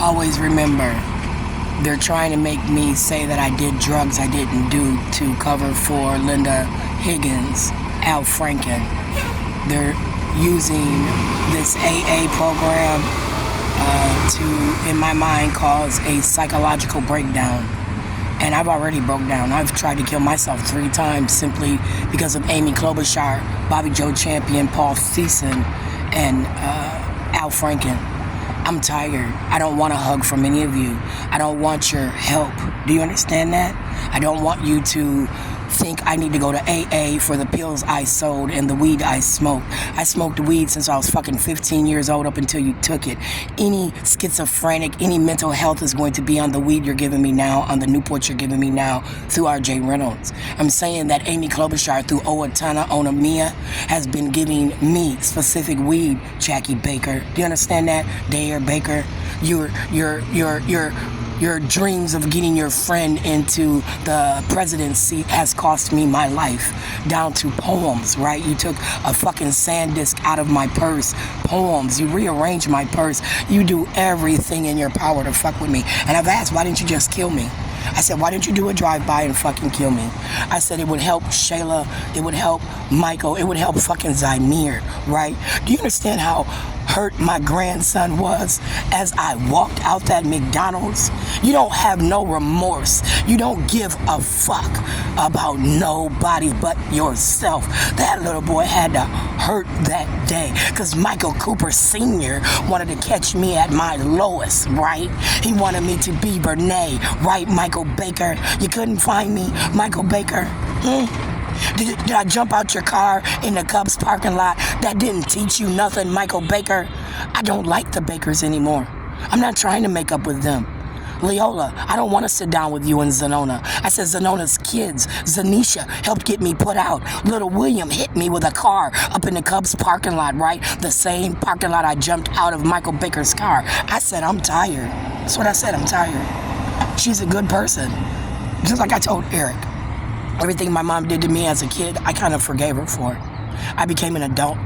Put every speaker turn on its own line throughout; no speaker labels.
Always remember, they're trying to make me say that I did drugs I didn't do to cover for Linda Higgins, Al Franken. They're using this AA program to, in my mind, cause a psychological breakdown. And I've already broke down. I've tried to kill myself 3 times simply because of Amy Klobuchar, Bobby Joe Champion, Paul Thiessen, and Al Franken. I'm tired. I don't want a hug from any of you. I don't want your help. Do you understand that? I don't want you to think I need to go to AA for the pills I sold and the weed I smoked. I smoked weed since I was fucking 15 years old up until you took it. Any schizophrenic, any mental health is going to be on the weed you're giving me now, on the Newport you're giving me now through R.J. Reynolds. I'm saying that Amy Klobuchar through Owatonna Onamia has been giving me specific weed, Jackie Baker. Do you understand that? Dare Baker, your dreams of getting your friend into the presidency has cost me my life, down to poems, right? You took a fucking SanDisk out of my purse. Poems. You rearranged my purse. You do everything in your power to fuck with me. And I've asked, why didn't you just kill me? I said, why didn't you do a drive-by and fucking kill me? I said it would help Shayla, it would help Michael, it would help fucking Zymir, right? Do you understand how hurt my grandson was as I walked out that McDonald's? You don't have no remorse. You don't give a fuck about nobody but yourself. That little boy had to hurt that day because Michael Cooper Sr. wanted to catch me at my lowest, right? He wanted me to be Bernay, right, Michael Baker? You couldn't find me, Michael Baker? Did I jump out your car in the Cubs parking lot? That didn't teach you nothing, Michael Baker. I don't like the Bakers anymore. I'm not trying to make up with them. Leola, I don't want to sit down with you and Zenona. I said Zenona's kids. Zanisha helped get me put out. Little William hit me with a car up in the Cubs parking lot, right? The same parking lot I jumped out of Michael Baker's car. I said, I'm tired. That's what I said, I'm tired. She's a good person. Just like I told Eric. Everything my mom did to me as a kid, I kind of forgave her for. I became an adult,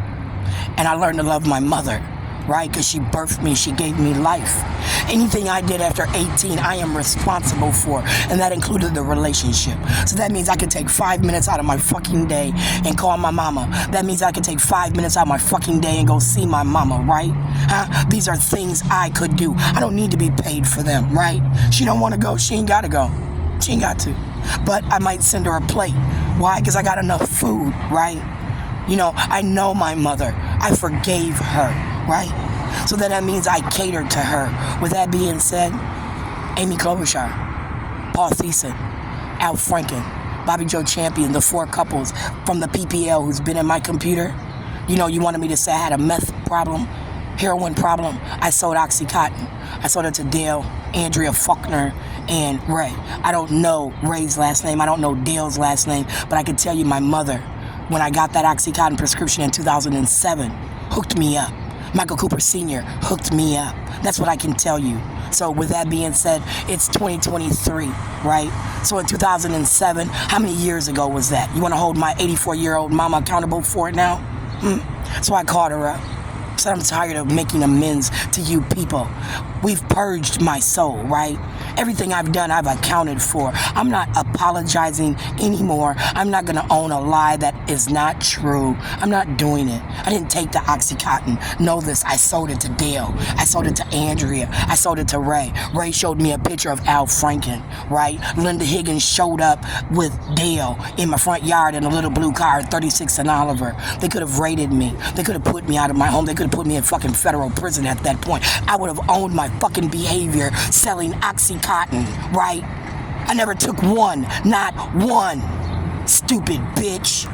and I learned to love my mother, right? Because she birthed me, she gave me life. Anything I did after 18, I am responsible for, and that included the relationship. So that means I could take 5 minutes out of my fucking day and call my mama. That means I could take 5 minutes out of my fucking day and go see my mama, right? These are things I could do. I don't need to be paid for them, right? She don't want to go, she ain't got to go. She ain't got to. But I might send her a plate. Why? Because I got enough food, right? You know, I know my mother. I forgave her, right? So then that means I catered to her. With that being said, Amy Klobuchar, Paul Thiessen, Al Franken, Bobby Joe Champion, the 4 couples from the PPL who's been in my computer. You know, you wanted me to say I had a meth problem, heroin problem. I sold Oxycontin. I sold it to Dale, Andrea Faulkner, and Ray. I don't know Ray's last name. I don't know Dale's last name. But I can tell you my mother, when I got that Oxycontin prescription in 2007, hooked me up. Michael Cooper Sr. hooked me up. That's what I can tell you. So with that being said, it's 2023, right? So in 2007, how many years ago was that? You want to hold my 84-year-old mama accountable for it now? So I called her up. Said I'm tired of making amends to you people. We've purged my soul, right? Everything I've done, I've accounted for. I'm not apologizing anymore. I'm not going to own a lie that is not true. I'm not doing it. I didn't take the Oxycontin. Know this. I sold it to Dale. I sold it to Andrea. I sold it to Ray. Ray showed me a picture of Al Franken, right? Linda Higgins showed up with Dale in my front yard in a little blue car, 36 and Oliver. They could have raided me. They could have put me out of my home. They could have put me in fucking federal prison at that point. I would have owned my fucking behavior selling Oxycontin, right? I never took one, not one, stupid bitch.